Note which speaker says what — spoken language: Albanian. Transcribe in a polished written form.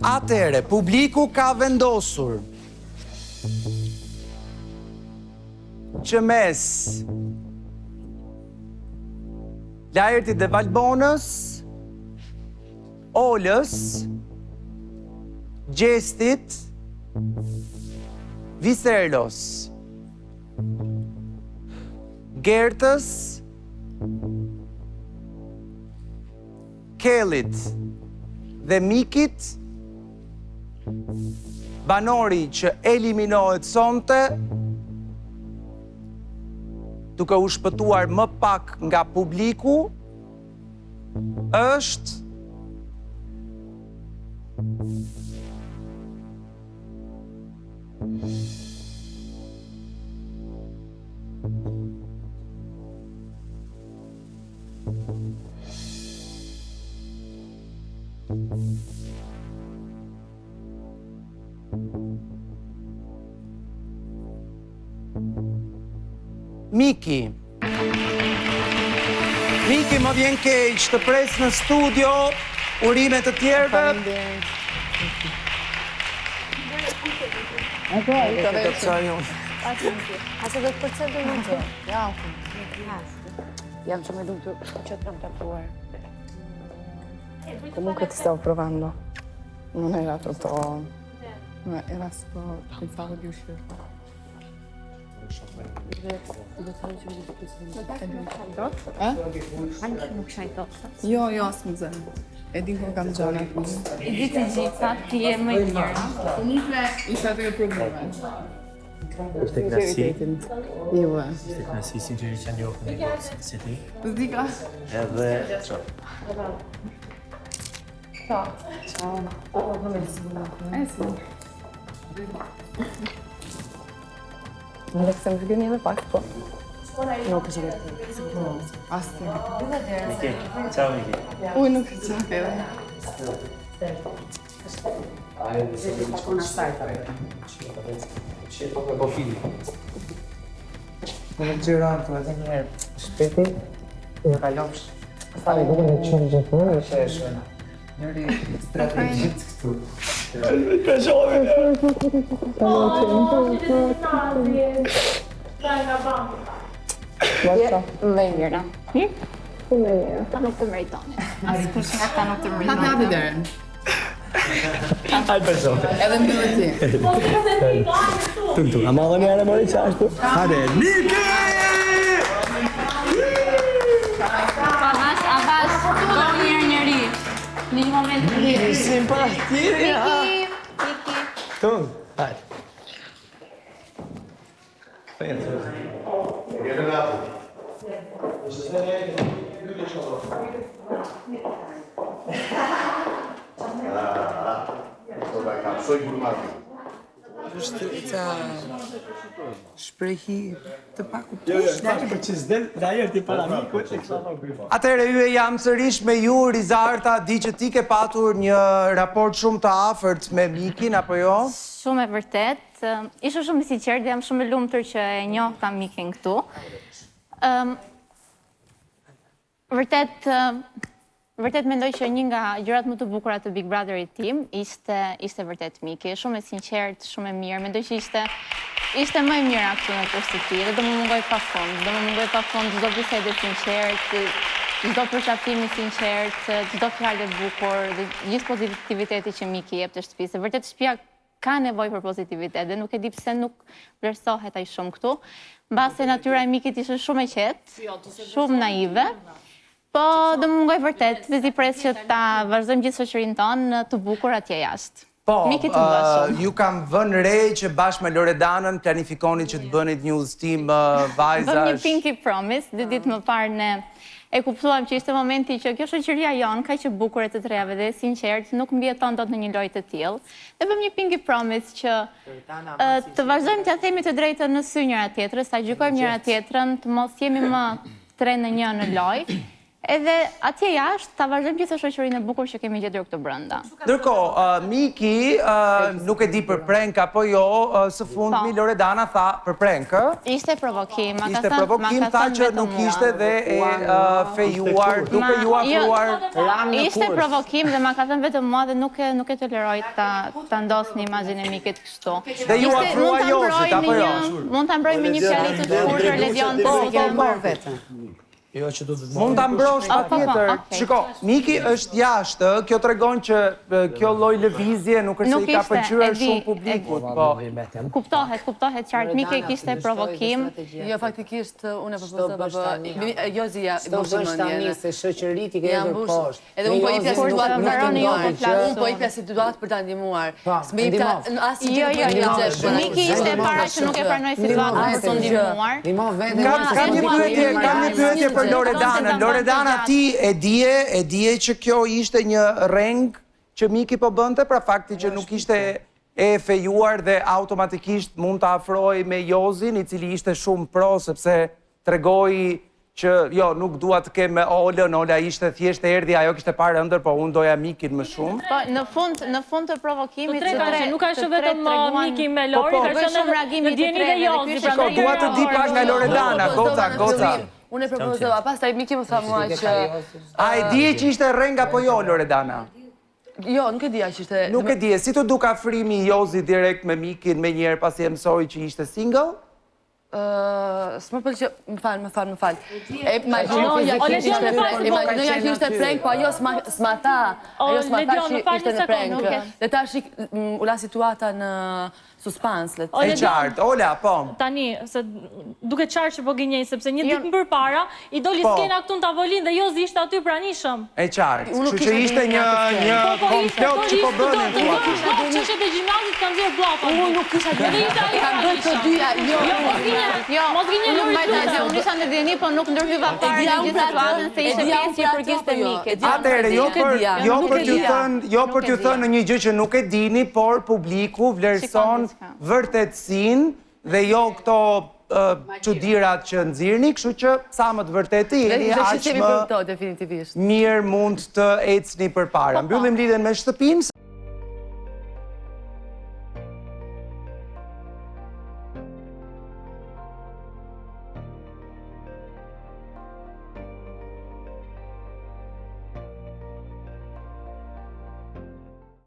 Speaker 1: Atere, publiku ka vendosur që mes Lajërtit dhe Valbonës, Olës, Gjestit, Viserlos, Gertës, Kellit dhe Mikit, banori që eliminohet sonte, duke u shpëtuar më pak nga publiku, është Miki. Miki, më vjen keq të pres në studio, urime të tjerëve.
Speaker 2: Ase do të përcedu në të? Jam që me lumë që të tapuar. Comunque ti stavo provando. Non era tutto... Era solo... Pensavo di uscire.
Speaker 3: Anche nuk shaj tosta.
Speaker 2: Jo, asë më zënë. E din kur kam gjana.
Speaker 3: I di të gjitha, ti je më i mirë.
Speaker 2: Comunque, isha të probleme.
Speaker 4: Është knasi.
Speaker 2: Jo,
Speaker 4: Është knasi sinqerisht që njohëm si ti.
Speaker 2: Pëzdika.
Speaker 4: Edhe
Speaker 2: Ciao. Si. Në kësë më shkëni edhe pak, po. Nuk është gjithë. Asë të.
Speaker 4: Miki, ciao Miki.
Speaker 2: Uj, nuk është qake edhe.
Speaker 1: Po fili. Në gjëran të edhe njerë shpeti, dhe kalofsh. Fali duke në qëmë gjithë, ishe e shëna. Njëri strategjit këtu. Ka shohë!
Speaker 3: Më i mirë. Ta nuk të meritonit. Askush nga ta nuk të meritonit.
Speaker 2: Ha të hapi deren.
Speaker 4: Hajde person.
Speaker 2: Edhe mbyllë ti.
Speaker 4: Tum, a madhe me anë mori qashtu? Hajde, Miki!
Speaker 3: Avash, go njëri. Një moment të mirë.
Speaker 4: Simpatia!
Speaker 3: Miki.
Speaker 4: Tum, hajde.
Speaker 1: Është ca shprehi të pakuptueshme.
Speaker 4: Po që s'del Lajërti para mikut e kësha bëj.
Speaker 1: Atëherë hye jam sërish me ju, Rizarta, di që ti ke patur një raport shumë të afërt me Mikin, apo jo?
Speaker 3: Shumë e vërtet. Isha shumë i sinqert dhe jam shumë e lumtur që e njohta Mikin këtu. Vërtet mendoj që një nga gjërat më të bukura të Big Brotherit tim ishte vërtet Miki. Shumë e sinqert, shumë e mirë. Mendoj që ishte më e mira këtu në poshtë të tij dhe do më mungoj pa fund. Çdo bisedë sinqert, çdo përshtatim i sinqert, çdo fjalë e bukur dhe gjithë pozitiviteti që Miki jep të shtëpisë. Vërtet shtëpia ka nevojë për pozitivitet dhe nuk e di pse nuk vlerësohet ai shumë këtu. Mbase natyra e Mikit ishte shumë e qetë, shumë naive. Po, do më mungoj vërtet, dhe ti pres që ta vazhdojmë gjithë shoqërinë tonë të bukur atje jashtë.
Speaker 1: Po,
Speaker 3: Miki të bashkë.
Speaker 1: ju kam vënë re që bashkë me Loredanën planifikoni që të bënit një udhëtim vajzash.
Speaker 3: Bëm një pinky promise, 2 ditë më parë ne e kuptuam që ishte momenti që kjo shoqëria jonë, kaq që bukur e të trejave dhe sinqert, nuk mbijeton dot në një lojë të tillë. Dhe bëm një pinky promise që të vazhdojmë t'ia themi të drejtën në sy njëra tjetrës, ta gjykojmë njëra tjetrën, të mos jemi më 3-1 në lojë. Edhe atje jashtë, ta vazhdojmë gjithë shoqërinë e bukur që kemi gjetur këtu brenda.
Speaker 1: Ndërkohë, Miki nuk e di për prank apo jo, së fundmi Loredana tha për prank,
Speaker 3: Ishte provokim,
Speaker 1: ishte provokim, tha që nuk ishte dhe e fejuar, duke ju afruar ram në
Speaker 3: Ishte
Speaker 1: kurs.
Speaker 3: provokim dhe ma ka thënë vetëm mua dhe nuk e toleroj ta ndosni imazhin e Mikit kështu.
Speaker 1: Dhe ju afrua Jozit, apo jo?
Speaker 3: Mund ta mbroj me një fjalë të shkurtër Ledion po.
Speaker 4: Jo që do të
Speaker 1: Mund ta mbrosh patjetër. Shiko, Miki është jashtë, kjo tregon që kjo lloj lëvizje nuk është se i ka pëlqyer shumë publikut, po.
Speaker 3: Kuptohet qartë. Miki kishte provokim.
Speaker 2: Jo, faktikisht unë e propozova, Jozi ja
Speaker 5: është tani se shoqërit i ke hedhur poshtë.
Speaker 2: Edhe unë po i pja situatë për ta ndihmuar. Unë po i pja situatë për ta ndihmuar. S'me i pja asnjë
Speaker 3: Miki ishte para që nuk e pranoi situatën për të ndihmuar.
Speaker 1: Kam një pyetje për Loredana. Loredana, ti e dije që kjo ishte një reng që Miki po bënte, pra fakti që nuk ishte e fejuar dhe automatikisht mund të afroj me Jozin, i cili ishte shumë pro, sepse tregoi që jo, nuk dua të kem me Olën, Ola ishte thjesht e erdhi, ajo kishte parë ëndër, po unë doja Mikin më shumë.
Speaker 3: Po, në fund të provokimit
Speaker 6: të tre nuk ka qenë vetëm Miki me Lori, ka qenë
Speaker 3: reagimi
Speaker 6: në Dieni dhe Jozi.
Speaker 1: Shiko, dua të di pak nga Loredana, goca.
Speaker 2: Unë e propozova, pastaj Miki më tha mua që...
Speaker 1: A e dije që ishte reng apo jo, Loredana?
Speaker 2: Jo, nuk e dija që ishte...
Speaker 1: Nuk e dije, si të duk afrimi i Jozi direkt me Mikin me njerë pasi e mësoj që ishte single?
Speaker 2: S'më pëlqeu, më fal. Imagjinoja që ishte prank, po ajo s'ma tha. Ajo s'ma tha që ishte në prank. Dhe tash u la situata në suspans.
Speaker 1: E qartë, Ola, po.
Speaker 6: Tani, se duke qartë që po gënjej, sepse një ditë më përpara, i doli skena këtu në tavolinë dhe Jozi ishte aty pranishëm.
Speaker 1: E qartë, kështu që ishte një komplot që po bënin tua.
Speaker 6: Që ishte të gjimnazit kanë dhirë blata.
Speaker 2: Unë nuk kisha gjë. Kanë bërë të dyja.
Speaker 6: Mos gënjej Lori.
Speaker 3: Unë isha në Dieni, po nuk ndërhyva fare në gjithë situatën se ishte pjesë i përgjithshme Mikit.
Speaker 1: Atëherë, jo për t'ju thënë në një gjë që nuk e dini, por publiku vlerëson vërtetësinë dhe jo këto çudirat që nxirrni, kështu që sa më të vërtetë jeni, aq më mirë mund të ecni përpara. Mbyllim lidhjen me shtëpinë.